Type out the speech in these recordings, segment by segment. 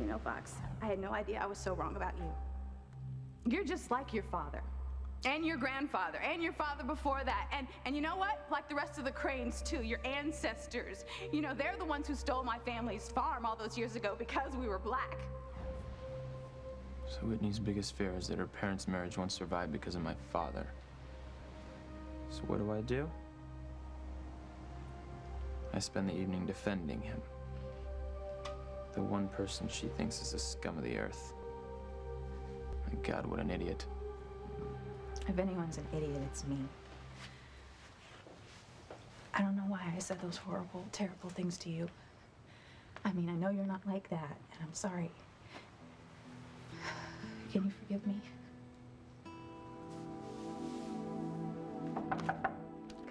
You know, Fox, I had no idea I was so wrong about you. You're just like your father, and your grandfather, and your father before that. And you know what? Like the rest of the Cranes, too, your ancestors. You know, they're the ones who stole my family's farm all those years ago because we were black. So Whitney's biggest fear is that her parents' marriage won't survive because of my father. So what do? I spend the evening defending him. The one person she thinks is the scum of the earth. My God, what an idiot. If anyone's an idiot, it's me. I don't know why I said those horrible, terrible things to you. I mean, I know you're not like that, and I'm sorry. Can you forgive me?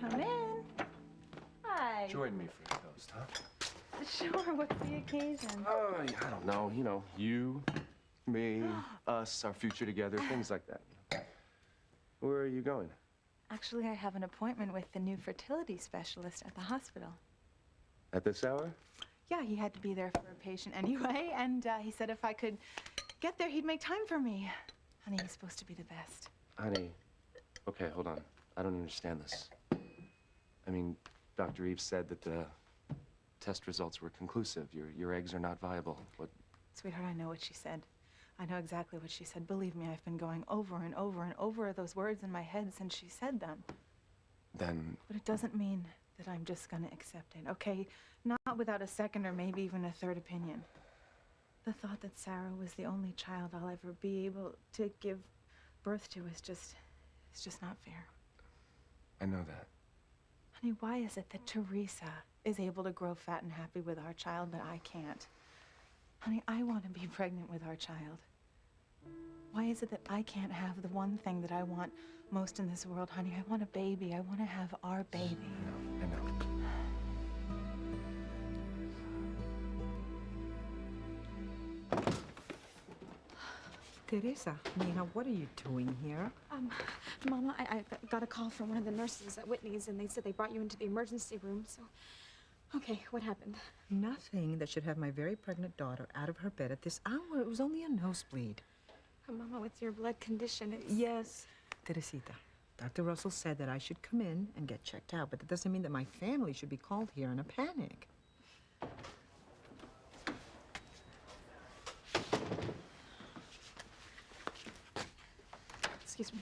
Come in. Hi. Join me for a toast, huh? Sure, what's the occasion? Oh, I don't know. You know, you, me, us, our future together, things like that. Where are you going? Actually, I have an appointment with the new fertility specialist at the hospital. At this hour? Yeah, he had to be there for a patient anyway, and he said if I could get there, he'd make time for me. Honey, he's supposed to be the best. Honey, okay, hold on. I don't understand this. I mean, Dr. Eve said that the test results were conclusive. Your eggs are not viable. What? Sweetheart, I know what she said. I know exactly what she said. Believe me, I've been going over and over and over those words in my head since she said them. Then... But it doesn't mean that I'm just gonna accept it, okay? Not without a second or maybe even a third opinion. The thought that Sarah was the only child I'll ever be able to give birth to is just not fair. I know that. Honey, why is it that Teresa is able to grow fat and happy with our child, but I can't? Honey, I want to be pregnant with our child. Why is it that I can't have the one thing that I want most in this world, honey? I want a baby. I want to have our baby. I know. Teresa, Nina, what are you doing here? Mama, I got a call from one of the nurses at Whitney's, and they said they brought you into the emergency room, so... Okay, what happened? Nothing that should have my very pregnant daughter out of her bed at this hour. It was only a nosebleed. Mama, with your blood condition, it's... Yes, Teresita. Dr. Russell said that I should come in and get checked out, but that doesn't mean that my family should be called here in a panic. Excuse me.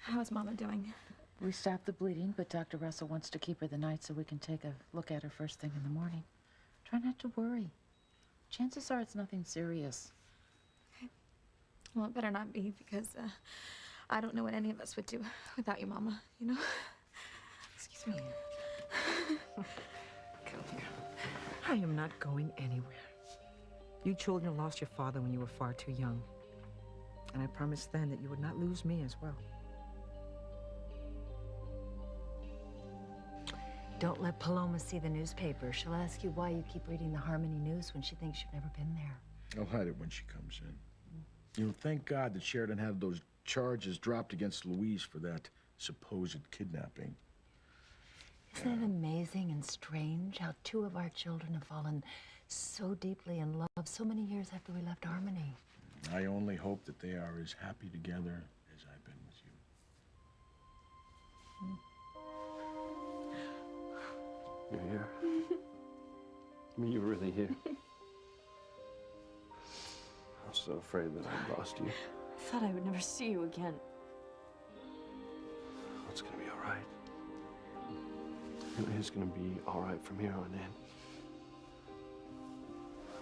How's Mama doing? We stopped the bleeding, but Dr. Russell wants to keep her the night so we can take a look at her first thing in the morning. Try not to worry. Chances are it's nothing serious. Okay. Well, it better not be, because I don't know what any of us would do without you, Mama, you know? Excuse me. Come here. I am not going anywhere. You children lost your father when you were far too young. And I promised then that you would not lose me as well. Don't let Paloma see the newspaper. She'll ask you why you keep reading the Harmony News when she thinks you've never been there. I'll hide it when she comes in. You know, thank God that Sheridan had those charges dropped against Louise for that supposed kidnapping. Isn't it amazing and strange how two of our children have fallen so deeply in love so many years after we left Harmony? I only hope that they are as happy together as I've been with you. You're here? I mean, you're really here? I'm so afraid that I lost you. I thought I would never see you again. It's gonna be all right. It is gonna be all right from here on in.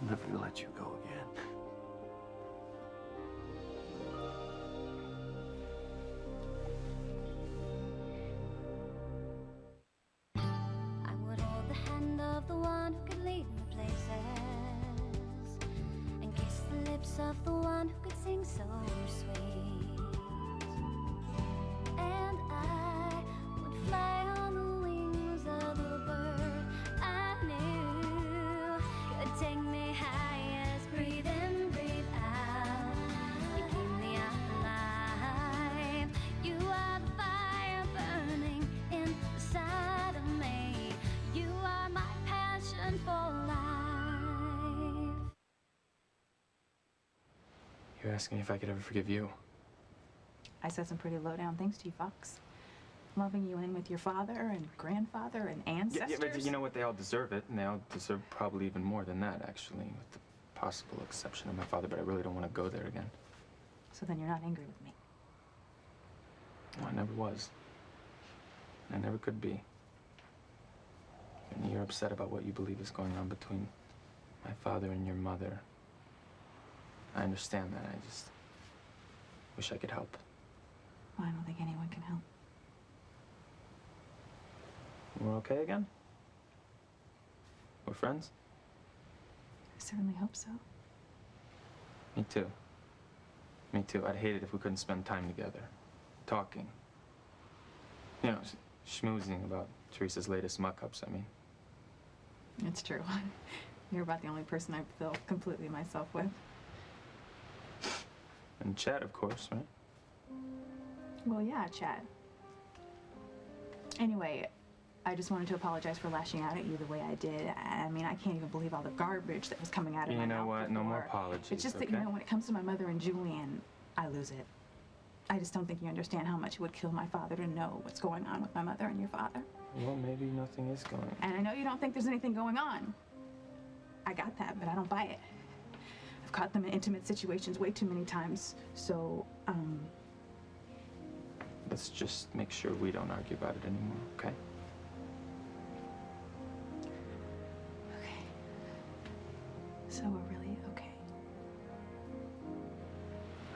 I'm never gonna let you go again. I would hold the hand of the one who could lead me places and kiss the lips of the one who could sing so sweet. And I would fly on the wings of the bird I knew could take me highest. Breathe in, breathe out. You keep me alive. You are the fire burning inside of me. You are my passion for life. You're asking me if I could ever forgive you. I said some pretty low-down things to you, Fox. Lumping you in with your father and grandfather and ancestors. Yeah, but you know what? They all deserve it, and they all deserve probably even more than that, actually, with the possible exception of my father, but I really don't want to go there again. So then you're not angry with me. No, I never was. I never could be. And you're upset about what you believe is going on between my father and your mother. I understand that. I just wish I could help. Well, I don't think anyone can help. We're okay again? We're friends? I certainly hope so. Me too. Me too. I'd hate it if we couldn't spend time together. Talking. You know, schmoozing about Teresa's latest muck-ups, I mean. It's true. You're about the only person I feel completely myself with. And Chad, of course, right? Well, yeah, Chad. Anyway, I just wanted to apologize for lashing out at you the way I did. I mean, I can't even believe all the garbage that was coming out of my mouth. You know what? No more before. apologies, It's just that, okay? you know, when it comes to my mother and Julian, I lose it. I just don't think you understand how much it would kill my father to know what's going on with my mother and your father. Well, maybe nothing is going on. And I know you don't think there's anything going on. I got that, but I don't buy it. I've caught them in intimate situations way too many times, so, Let's just make sure we don't argue about it anymore, okay? Okay. So we're really okay.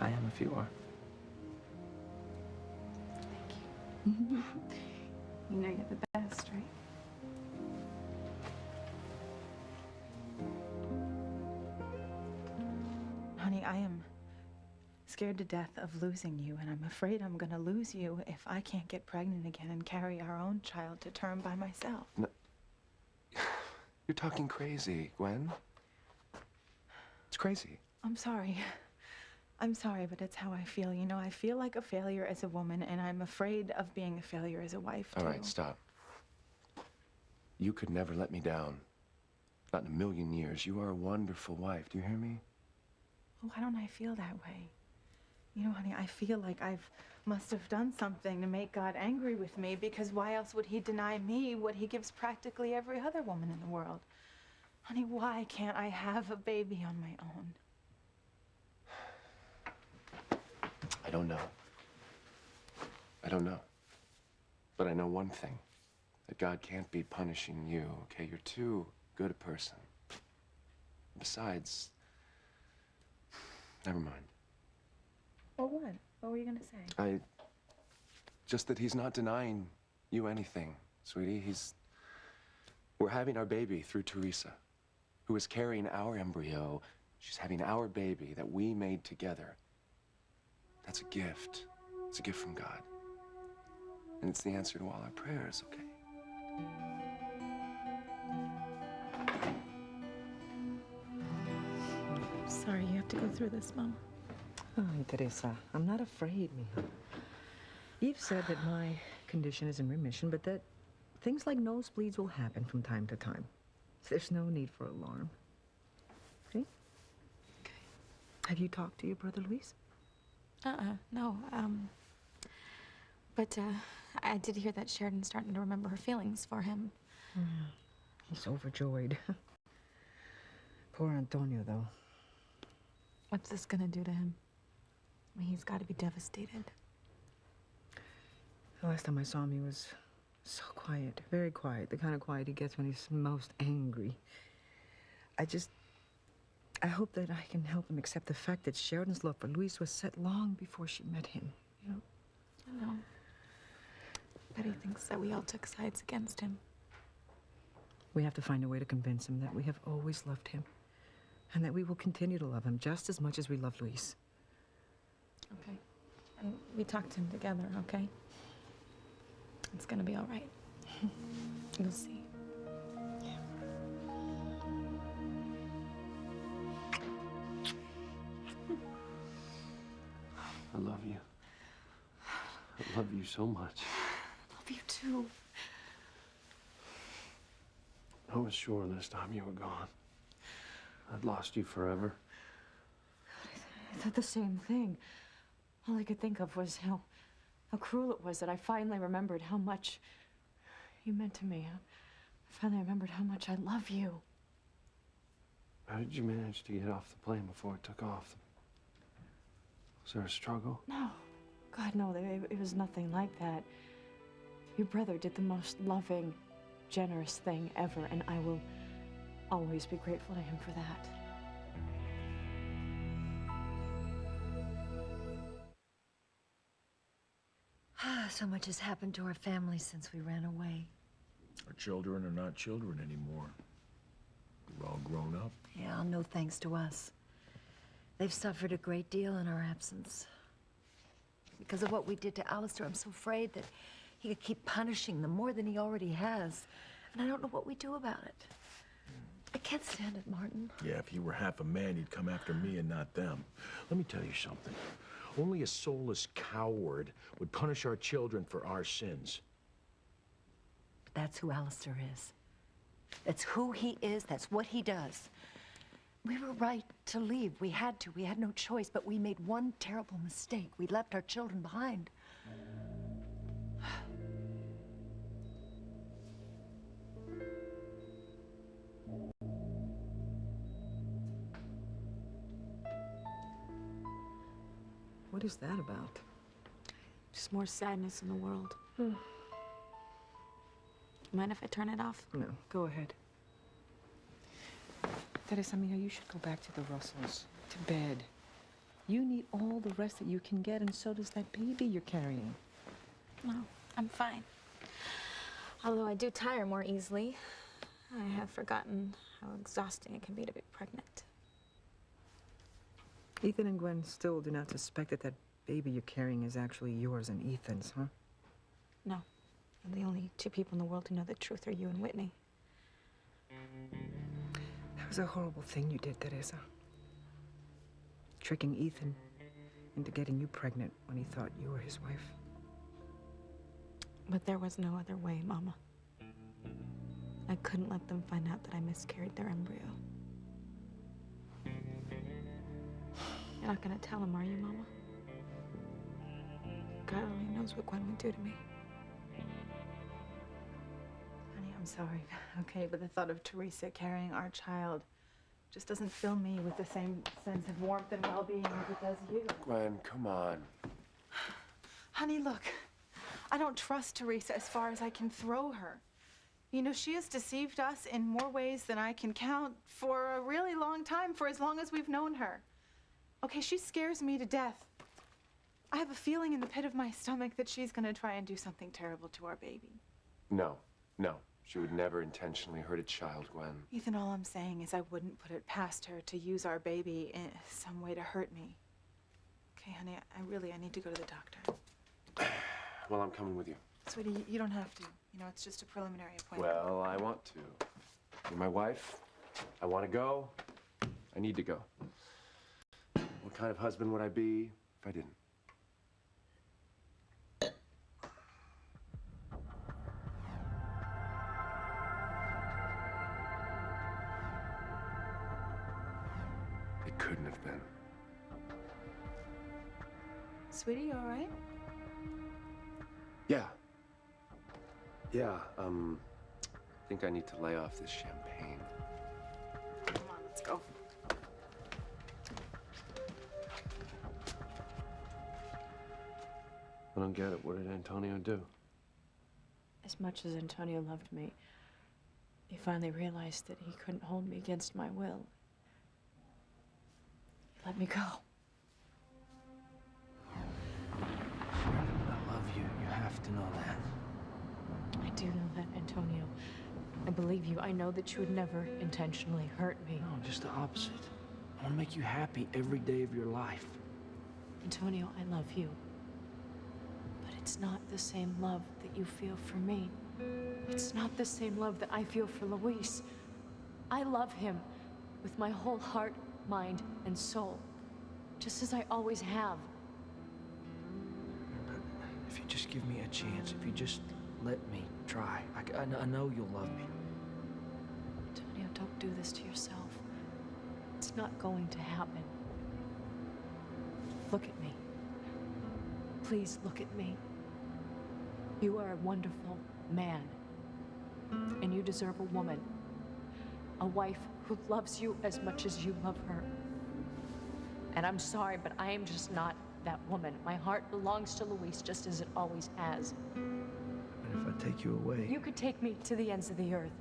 I am if you are. Thank you. You know you're the best, right? Honey, I am scared to death of losing you, and I'm afraid I'm gonna lose you if I can't get pregnant again and carry our own child to term by myself. No. You're talking crazy, Gwen. It's crazy. I'm sorry. I'm sorry, but it's how I feel. You know, I feel like a failure as a woman, and I'm afraid of being a failure as a wife, too. All right, stop. You could never let me down. Not in a million years. You are a wonderful wife. Do you hear me? Why don't I feel that way? You know, honey, I feel like must have done something to make God angry with me, because why else would he deny me what he gives practically every other woman in the world? Honey, why can't I have a baby on my own? I don't know. I don't know. But I know one thing. That God can't be punishing you, okay? You're too good a person. Besides, never mind. Well, what? What were you gonna say? Just that he's not denying you anything, sweetie. We're having our baby through Teresa, who is carrying our embryo. She's having our baby that we made together. That's a gift. It's a gift from God. And it's the answer to all our prayers, okay? Sorry you have to go through this, Mom. Oh, Teresa, I'm not afraid, mija. Eve said that my condition is in remission, but that things like nosebleeds will happen from time to time. There's no need for alarm. Okay? Okay. Have you talked to your brother Luis? No, but, I did hear that Sheridan's starting to remember her feelings for him. He's overjoyed. Poor Antonio, though. What's this gonna do to him? I mean, he's got to be devastated. The last time I saw him, he was so quiet, very quiet, the kind of quiet he gets when he's most angry. I hope that I can help him accept the fact that Sheridan's love for Luis was set long before she met him, you know? I know. But he thinks that we all took sides against him. We have to find a way to convince him that we have always loved him and that we will continue to love him just as much as we love Luis. Okay. And we talked to him together, okay? It's gonna be all right. You'll see. I love you. I love you so much. I love you too. I was sure this time you were gone. I'd lost you forever. I thought the same thing. All I could think of was how cruel it was that I finally remembered how much you meant to me. I finally remembered how much I love you. How did you manage to get off the plane before it took off? Was there a struggle? No. God, no, it was nothing like that. Your brother did the most loving, generous thing ever, and I will always be grateful to him for that. So much has happened to our family since we ran away. Our children are not children anymore. We're all grown up. Yeah, no thanks to us. They've suffered a great deal in our absence. Because of what we did to Alistair, I'm so afraid that he could keep punishing them more than he already has. And I don't know what we do about it. I can't stand it, Martin. Yeah, if he were half a man, he'd come after me and not them. Let me tell you something. Only a soulless coward would punish our children for our sins. That's who Alistair is. That's who he is. That's what he does. We were right to leave. We had to. We had no choice, but we made one terrible mistake. We left our children behind. What is that about? Just more sadness in the world. Mind if I turn it off? No, go ahead. Teresa mia, you should go back to the Russells, to bed. You need all the rest that you can get, and so does that baby you're carrying. No, I'm fine. Although I do tire more easily. I have forgotten how exhausting it can be to be pregnant. Ethan and Gwen still do not suspect that that baby you're carrying is actually yours and Ethan's, huh? No. And the only two people in the world who know the truth are you and Whitney. That was a horrible thing you did, Teresa. Tricking Ethan into getting you pregnant when he thought you were his wife. But there was no other way, Mama. I couldn't let them find out that I miscarried their embryo. You're not gonna tell them, are you, Mama? God only knows what Gwen would do to me. Honey, I'm sorry, okay, but the thought of Teresa carrying our child just doesn't fill me with the same sense of warmth and well-being as it does you. Gwen, come on. Honey, look, I don't trust Teresa as far as I can throw her. You know, she has deceived us in more ways than I can count for a really long time, for as long as we've known her. Okay, she scares me to death. I have a feeling in the pit of my stomach that she's gonna try and do something terrible to our baby. No, no. She would never intentionally hurt a child, Gwen. Ethan, all I'm saying is I wouldn't put it past her to use our baby in some way to hurt me. Okay, honey, I need to go to the doctor. Well, I'm coming with you. Sweetie, you don't have to. You know, it's just a preliminary appointment. Well, I want to. You're my wife. I want to go. I need to go. What kind of husband would I be if I didn't? It couldn't have been. Sweetie, you all right? Yeah. Yeah, I think I need to lay off this champagne. Come on, let's go. I don't get it. What did Antonio do? As much as Antonio loved me, he finally realized that he couldn't hold me against my will. He let me go. I love you. You have to know that. I do know that, Antonio. I believe you. I know that you would never intentionally hurt me. No, just the opposite. I want to make you happy every day of your life. Antonio, I love you. But it's not the same love that you feel for me. It's not the same love that I feel for Luis. I love him with my whole heart, mind, and soul. Just as I always have. But if you just give me a chance, if you just let me try, I know you'll love me. Antonio, don't do this to yourself. It's not going to happen. Look at me. Please look at me. You are a wonderful man, and you deserve a woman, a wife who loves you as much as you love her. And I'm sorry, but I am just not that woman. My heart belongs to Luis just as it always has. And if I take you away... You could take me to the ends of the earth,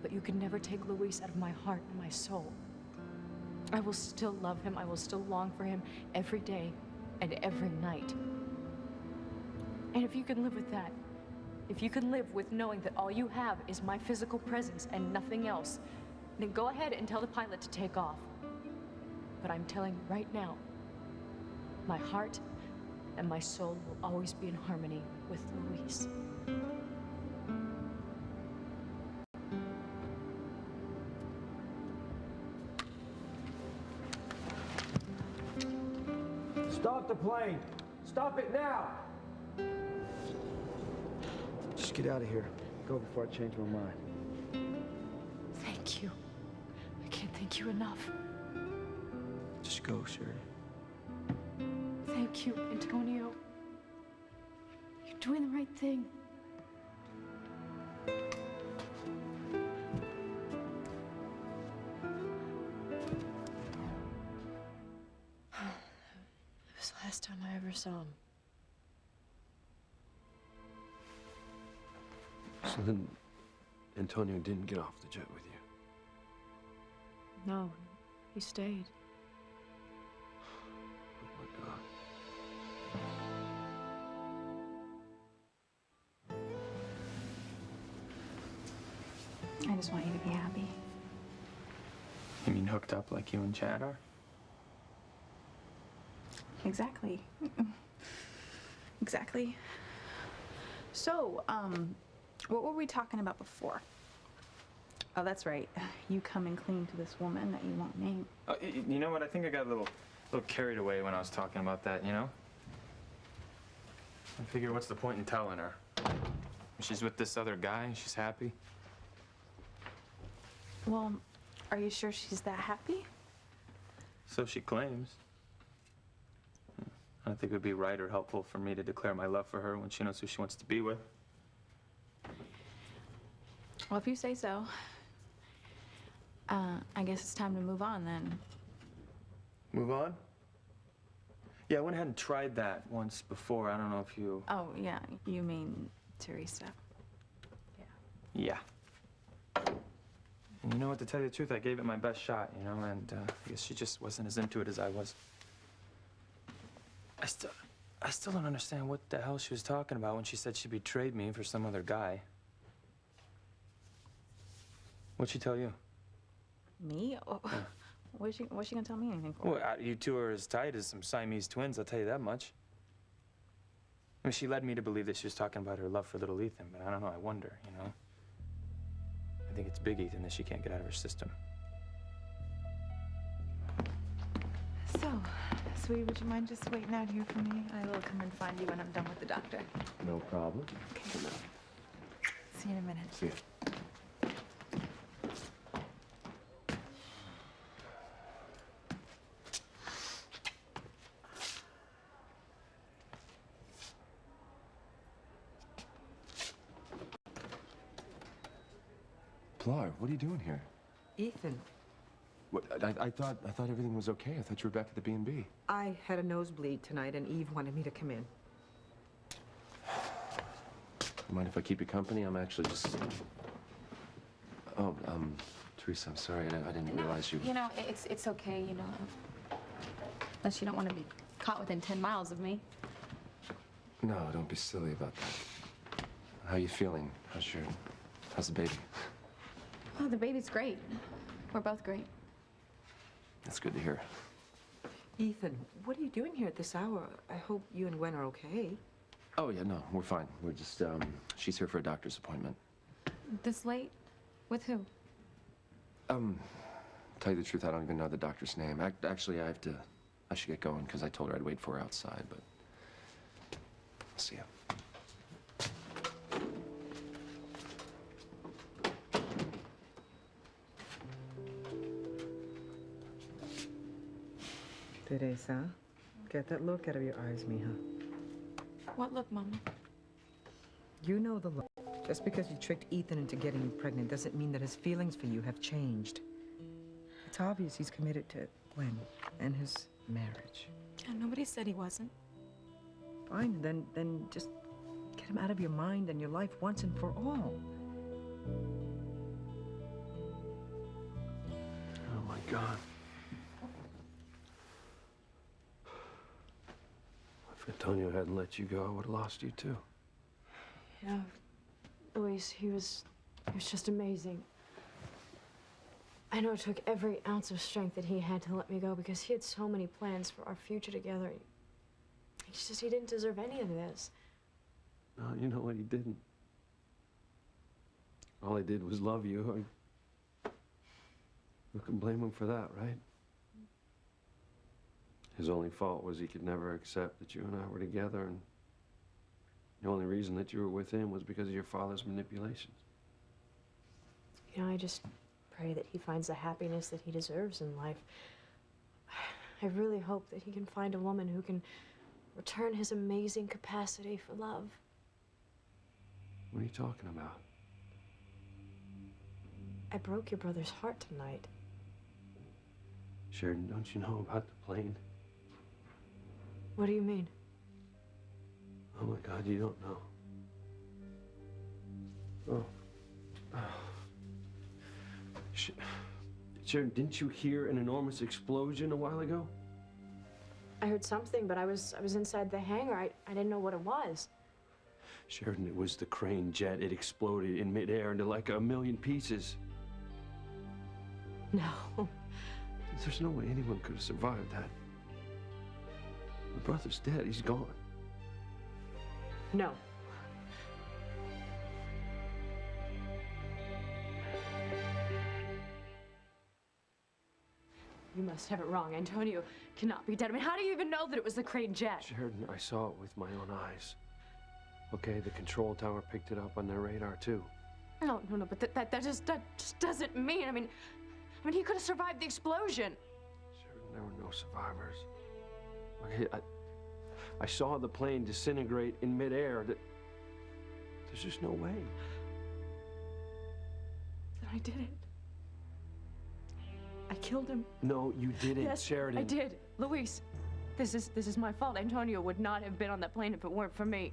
but you could never take Luis out of my heart and my soul. I will still love him. I will still long for him every day and every night. And if you can live with that, if you can live with knowing that all you have is my physical presence and nothing else, then go ahead and tell the pilot to take off. But I'm telling you right now, my heart and my soul will always be in harmony with Luis. Stop the plane! Stop it now! Just get out of here. Go before I change my mind. Thank you. I can't thank you enough. Just go, Shirley. Thank you, Antonio. You're doing the right thing. It was the last time I ever saw him. So then, Antonio didn't get off the jet with you? No, he stayed. Oh my God. I just want you to be happy. You mean hooked up like you and Chad are? Exactly. Exactly. So, what were we talking about before? Oh, that's right. You coming clean to this woman that you won't name. You know what? I think I got a little carried away when I was talking about that, you know? I figure, what's the point in telling her? She's with this other guy and she's happy. Well, are you sure she's that happy? So she claims. I don't think it would be right or helpful for me to declare my love for her when she knows who she wants to be with. Well, if you say so, I guess it's time to move on then. Move on? Yeah, I went ahead and tried that once before. I don't know if you... Oh, yeah, you mean Teresa. Yeah. And you know what, to tell you the truth, I gave it my best shot, you know, and I guess she just wasn't as into it as I was. I still don't understand what the hell she was talking about when she said she betrayed me for some other guy. What'd she tell you? Me? Oh, Yeah. What's she gonna tell me anything for? Well, you two are as tight as some Siamese twins, I'll tell you that much. I mean, she led me to believe that she was talking about her love for little Ethan, but I don't know, I wonder, you know? I think it's big Ethan that she can't get out of her system. So, sweetie, would you mind just waiting out here for me? I will come and find you when I'm done with the doctor. No problem. Okay. See you in a minute. See ya. Pilar, what are you doing here? Ethan, What, I thought everything was okay. I thought you were back at the B&B. I had a nosebleed tonight, and Eve wanted me to come in. Mind if I keep you company? I'm actually just... Oh, Teresa, I'm sorry. I didn't realize you... You know, it's okay, you know. Unless you don't want to be caught within 10 miles of me. No, don't be silly about that. How you feeling? How's the baby? Oh, the baby's great. We're both great. That's good to hear. Ethan, what are you doing here at this hour? I hope you and Gwen are okay. Oh, yeah, no, we're fine. We're just, she's here for a doctor's appointment. This late? With who? Tell you the truth, I don't even know the doctor's name. Actually, I should get going because I told her I'd wait for her outside, but I'll see ya. Teresa, Get that look out of your eyes, Mija. What look, Mama? You know the look. Just because you tricked Ethan into getting you pregnant doesn't mean that his feelings for you have changed. It's obvious he's committed to Gwen and his marriage. Yeah, nobody said he wasn't. Fine, then just get him out of your mind and your life once and for all. Oh, my God. If Antonio hadn't let you go, I would have lost you, too. Yeah, Luis, he was just amazing. I know it took every ounce of strength that he had to let me go because he had so many plans for our future together. He didn't deserve any of this. No, you know what? He didn't. All he did was love you. Who can blame him for that, right? His only fault was he could never accept that you and I were together, and the only reason that you were with him was because of your father's manipulations. You know, I just pray that he finds the happiness that he deserves in life. I really hope that he can find a woman who can return his amazing capacity for love. What are you talking about? I broke your brother's heart tonight. Sheridan, don't you know about the plane? What do you mean? Oh my God, you don't know. Sheridan, didn't you hear an enormous explosion a while ago? I heard something, but I was inside the hangar. I didn't know what it was. Sheridan, it was the crane jet. It exploded in midair into like 1,000,000 pieces. No. There's no way anyone could have survived that. My brother's dead. He's gone. No. You must have it wrong. Antonio cannot be dead. I mean, how do you even know that it was the crane jet? Sheridan, I saw it with my own eyes. Okay, the control tower picked it up on their radar, too. No, but that just doesn't mean. I mean, he could have survived the explosion. Sheridan, there were no survivors. Okay, I saw the plane disintegrate in midair. There's just no way. Then I did it. I killed him. No, you didn't, Yes, Sheridan. I did. Luis, this is my fault. Antonio would not have been on that plane if it weren't for me.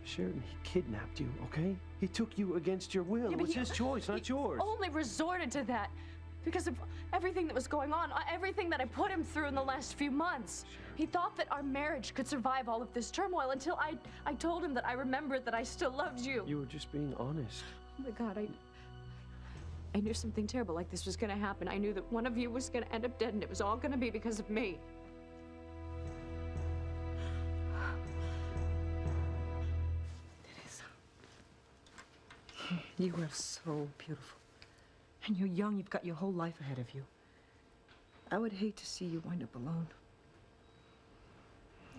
Sheridan, he kidnapped you, okay? He took you against your will. Yeah, It but was his choice, not yours. Only resorted to that because of everything that was going on, everything that I put him through in the last few months. He thought that our marriage could survive all of this turmoil until I told him that I remembered that I still loved you. You were just being honest. Oh my God, I knew something terrible like this was gonna happen. I knew that one of you was gonna end up dead and it was all gonna be because of me. You are so beautiful. And you're young, you've got your whole life ahead of you. I would hate to see you wind up alone.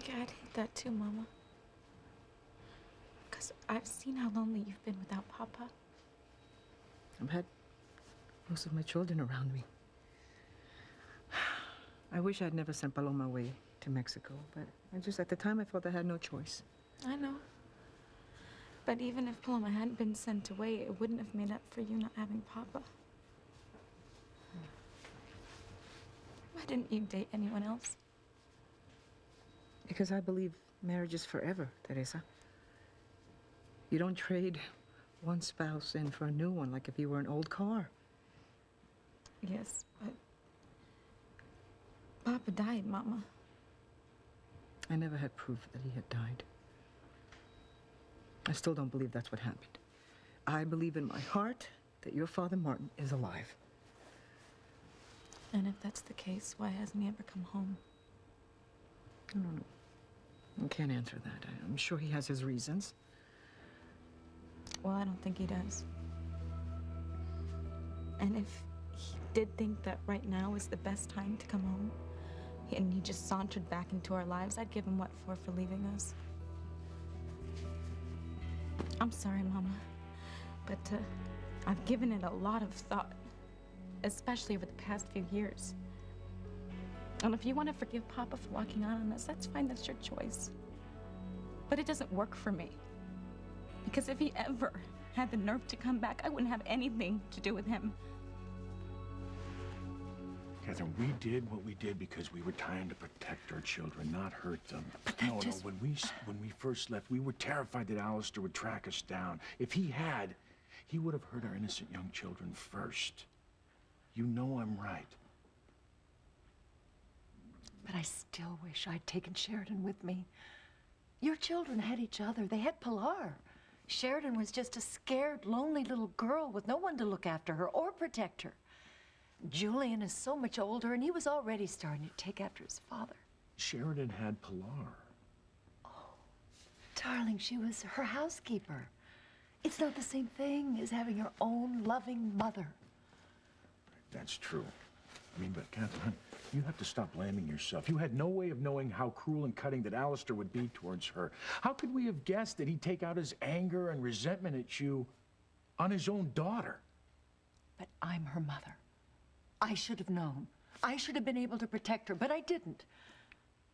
Yeah, I'd hate that too, Mama. Because I've seen how lonely you've been without Papa. I've had most of my children around me. I wish I'd never sent Paloma away to Mexico, but at the time I thought I had no choice. I know. But even if Paloma hadn't been sent away, it wouldn't have made up for you not having Papa. Why didn't you date anyone else? Because I believe marriage is forever, Teresa. You don't trade one spouse in for a new one like if you were an old car. Yes, but Papa died, Mama. I never had proof that he had died. I still don't believe that's what happened. I believe in my heart that your father, Martin, is alive. And if that's the case, why hasn't he ever come home? I don't know. I can't answer that. I'm sure he has his reasons. Well, I don't think he does. And if he did think that right now is the best time to come home, and he just sauntered back into our lives, I'd give him what for leaving us. I'm sorry, Mama, but I've given it a lot of thought, especially over the past few years. And if you want to forgive Papa for walking out on us, that's fine, that's your choice. But it doesn't work for me. Because if he ever had the nerve to come back, I wouldn't have anything to do with him. Catherine, we did what we did because we were trying to protect our children, not hurt them. But that No, just... when we first left, we were terrified that Alistair would track us down. If he had, he would have hurt our innocent young children first. You know I'm right. But I still wish I'd taken Sheridan with me. Your children had each other. They had Pilar. Sheridan was just a scared, lonely little girl with no one to look after her or protect her. Julian is so much older, and he was already starting to take after his father. Sheridan had Pilar. Oh, darling, she was her housekeeper. It's not the same thing as having your own loving mother. That's true. I mean, but Catherine, you have to stop blaming yourself. You had no way of knowing how cruel and cutting that Alistair would be towards her. How could we have guessed that he'd take out his anger and resentment at you on his own daughter? But I'm her mother. I should have known. I should have been able to protect her, but I didn't.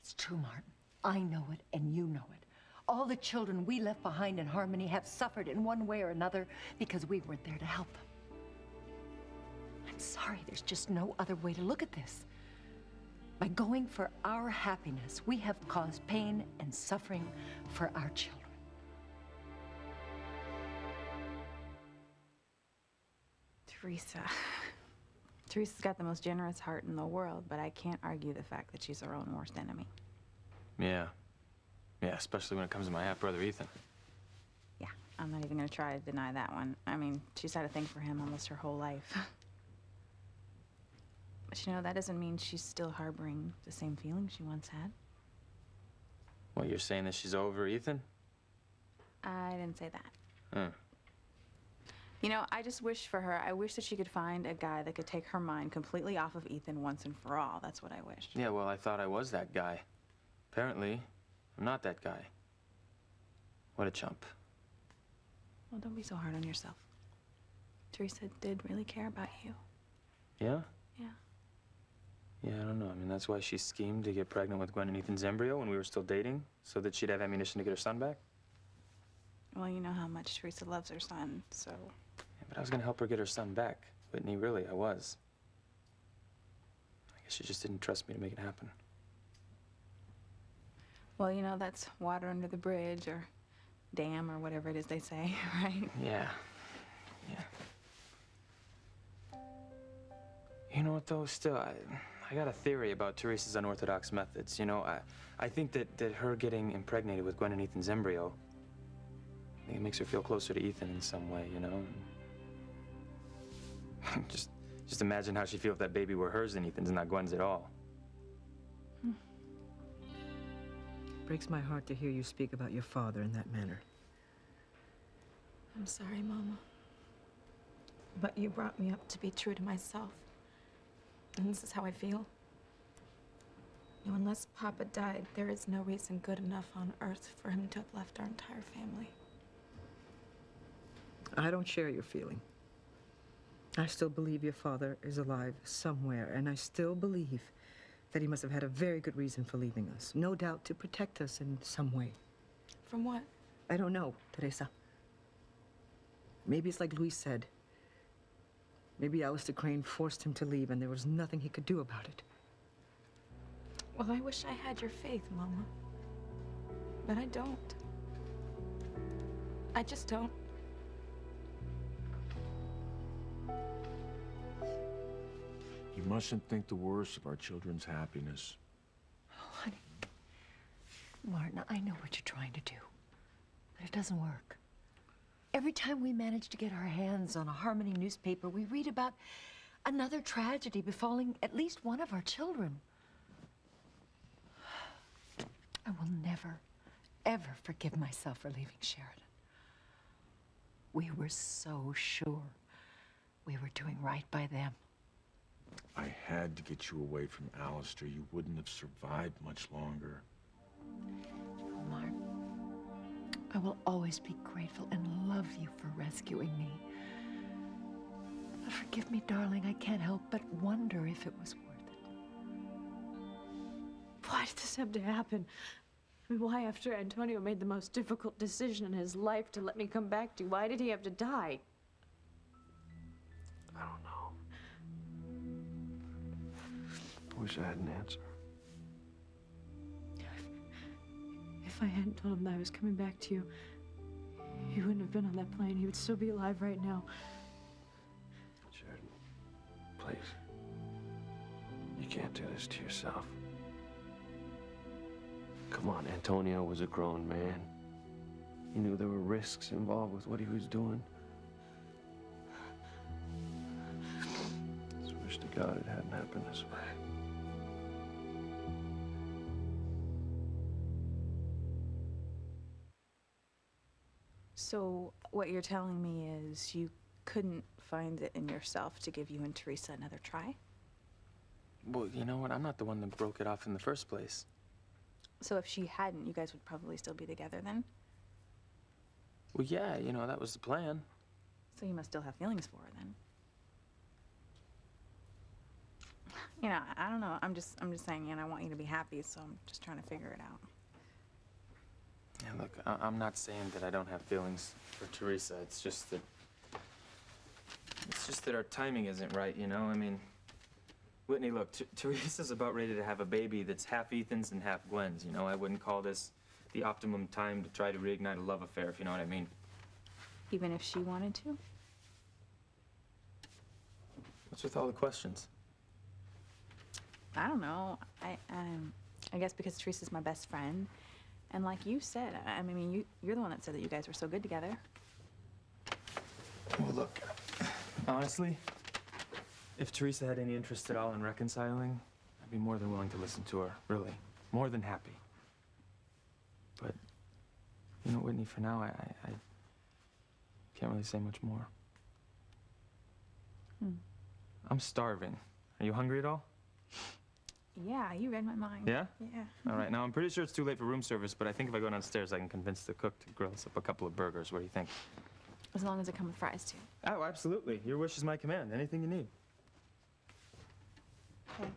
It's true, Martin. I know it, and you know it. All the children we left behind in Harmony have suffered in one way or another because we weren't there to help them. I'm sorry, there's just no other way to look at this. By going for our happiness, we have caused pain and suffering for our children. Teresa. Teresa's got the most generous heart in the world, but I can't argue the fact that she's her own worst enemy. Yeah. Yeah, especially when it comes to my half-brother, Ethan. Yeah, I'm not even gonna try to deny that one. I mean, she's had a thing for him almost her whole life. But you know, that doesn't mean she's still harboring the same feelings she once had. What, you're saying that she's over Ethan? I didn't say that. Huh. You know, I just wish for her, I wish that she could find a guy that could take her mind completely off of Ethan once and for all. That's what I wished. Yeah, well, I thought I was that guy. Apparently, I'm not that guy. What a chump. Well, don't be so hard on yourself. Teresa did really care about you. Yeah? Yeah. Yeah, I don't know. I mean, that's why she schemed to get pregnant with Gwen and Ethan's embryo when we were still dating, so that she'd have ammunition to get her son back? Well, you know how much Teresa loves her son, so... Yeah, but I was gonna help her get her son back. Whitney, really, I was. I guess she just didn't trust me to make it happen. Well, you know, that's water under the bridge, or dam, or whatever it is they say, right? Yeah. Yeah. You know what, though? Still, I got a theory about Teresa's unorthodox methods. You know, I think that her getting impregnated with Gwen and Ethan's embryo, I think it makes her feel closer to Ethan in some way, you know? Just imagine how she'd feel if that baby were hers and Ethan's, not Gwen's at all. Breaks my heart to hear you speak about your father in that manner. I'm sorry, Mama. But you brought me up to be true to myself. And this is how I feel. You know, unless Papa died, there is no reason good enough on earth for him to have left our entire family. I don't share your feeling. I still believe your father is alive somewhere, and I still believe that he must have had a very good reason for leaving us. No doubt to protect us in some way. From what? I don't know, Teresa. Maybe it's like Luis said. Maybe Alistair Crane forced him to leave, and there was nothing he could do about it. Well, I wish I had your faith, Mama. But I don't. I just don't. You mustn't think the worst of our children's happiness. Oh, honey. Martin, I know what you're trying to do, but it doesn't work. Every time we manage to get our hands on a Harmony newspaper, we read about another tragedy befalling at least one of our children. I will never, ever forgive myself for leaving Sheridan. We were so sure we were doing right by them. I had to get you away from Alistair. You wouldn't have survived much longer. Martin, I will always be grateful and love you for rescuing me. But forgive me, darling, I can't help but wonder if it was worth it. Why did this have to happen? I mean, why, after Antonio made the most difficult decision in his life to let me come back to you, why did he have to die? I don't know. I wish I had an answer. If I hadn't told him that I was coming back to you, he wouldn't have been on that plane. He would still be alive right now. Sheridan, please. You can't do this to yourself. Come on, Antonio was a grown man. He knew there were risks involved with what he was doing. Just wish to God it hadn't happened this way. So what you're telling me is you couldn't find it in yourself to give you and Teresa another try? Well, you know what? I'm not the one that broke it off in the first place. So if she hadn't, you guys would probably still be together then? Well, yeah, you know, that was the plan. So you must still have feelings for her then? You know, I don't know. I'm just saying, you know, I want you to be happy, so I'm just trying to figure it out. Yeah, look, I'm not saying that I don't have feelings for Teresa. It's just that our timing isn't right, you know? I mean, Whitney, look, Teresa's about ready to have a baby that's half Ethan's and half Gwen's, you know? I wouldn't call this the optimum time to try to reignite a love affair, if you know what I mean. Even if she wanted to? What's with all the questions? I don't know. I guess because Teresa's my best friend. And like you said, I mean, you're the one that said that you guys were so good together. Well, look, honestly, if Teresa had any interest at all in reconciling, I'd be more than willing to listen to her, really. More than happy. But, you know, Whitney, for now, I can't really say much more. I'm starving. Are you hungry at all? Yeah, you read my mind. Yeah? Yeah. All right, now I'm pretty sure it's too late for room service, but I think if I go downstairs, I can convince the cook to grill us up a couple of burgers. What do you think? As long as it come with fries, too. Oh, absolutely. Your wish is my command. Anything you need. Okay.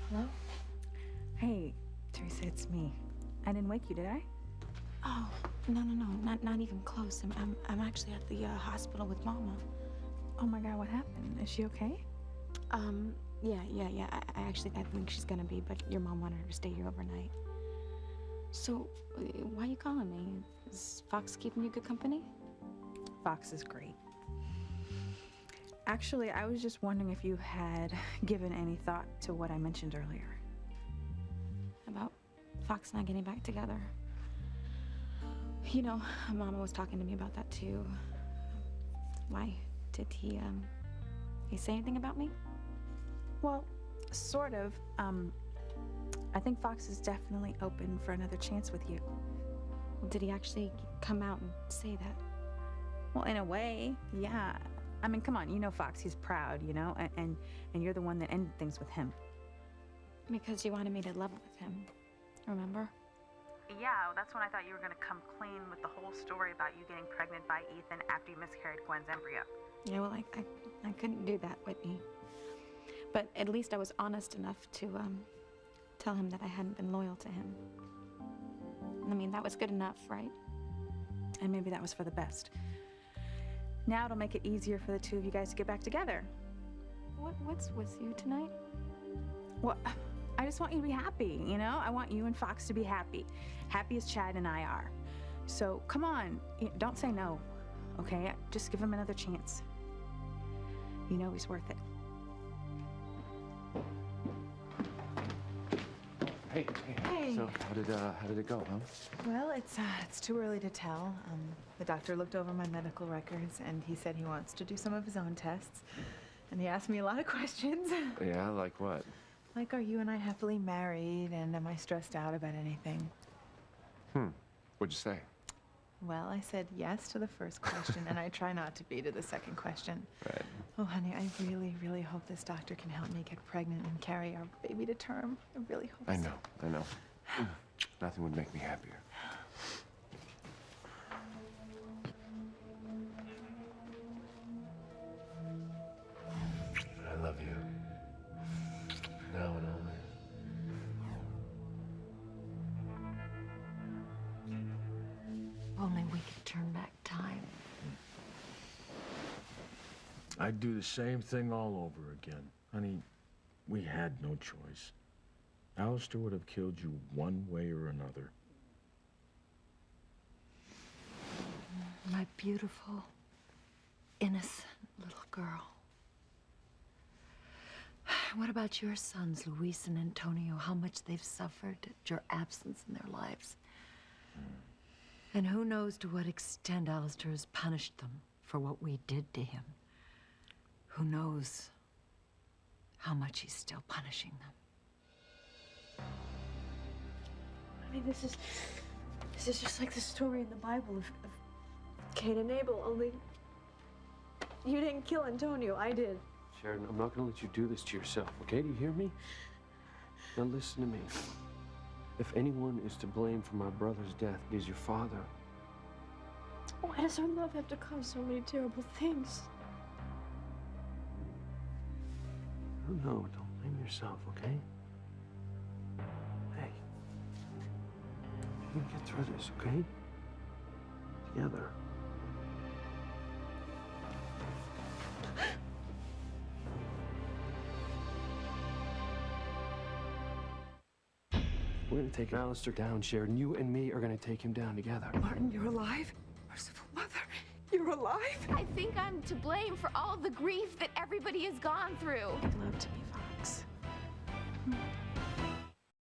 Hello? Hey, Teresa, it's me. I didn't wake you, did I? Oh, no, not even close. I'm actually at the hospital with Mama. Oh my God, what happened? Is she okay? Yeah. I think she's gonna be, but your mom wanted her to stay here overnight. So, why are you calling me? Is Fox keeping you good company? Fox is great. Actually, I was just wondering if you had given any thought to what I mentioned earlier. About Fox and I getting back together. You know, Mama was talking to me about that too. Why? Did he say anything about me? Well, sort of. I think Fox is definitely open for another chance with you. Did he actually come out and say that? Well, in a way, yeah. I mean, come on, you know Fox, he's proud, you know, and you're the one that ended things with him. Because you wanted me to level with him, remember? Yeah, that's when I thought you were gonna come clean with the whole story about you getting pregnant by Ethan after you miscarried Gwen's embryo. Yeah, well, I couldn't do that, Whitney. But at least I was honest enough to tell him that I hadn't been loyal to him. I mean, that was good enough, right? And maybe that was for the best. Now it'll make it easier for the two of you guys to get back together. What's with you tonight? Well, I just want you to be happy, you know? I want you and Fox to be happy. Happy as Chad and I are. So, come on, don't say no, okay? Just give him another chance. You know he's worth it. Hey. So how did it go, huh? Well, it's too early to tell. The doctor looked over my medical records, and he said he wants to do some of his own tests. And he asked me a lot of questions. Yeah, like what? Like, are you and I happily married, and am I stressed out about anything? What'd you say? Well, I said yes to the first question, and I try not to be to the second question. Right. Oh, honey, I really, really hope this doctor can help me get pregnant and carry our baby to term. I really hope so. I know. Nothing would make me happier. I love you. Now and always. Only we could turn back time. I'd do the same thing all over again. Honey, we had no choice. Alistair would have killed you one way or another. My beautiful, innocent little girl. What about your sons, Luis and Antonio? How much they've suffered at your absence in their lives? And who knows to what extent Alistair has punished them for what we did to him? Who knows how much he's still punishing them? I mean, this is just like the story in the Bible of Cain and Abel, only you didn't kill Antonio, I did. Sheridan, I'm not going to let you do this to yourself, okay? Do you hear me? Now listen to me. If anyone is to blame for my brother's death, it is your father. Why does our love have to cause so many terrible things? No, don't blame yourself, okay? Hey, we can get through this, okay? Together. We're gonna take Alistair down, Sheridan. You and me are gonna take him down together. Martin, you're alive? Merciful Mother, you're alive? I think I'm to blame for all the grief that everybody has gone through. Love to me, Fox.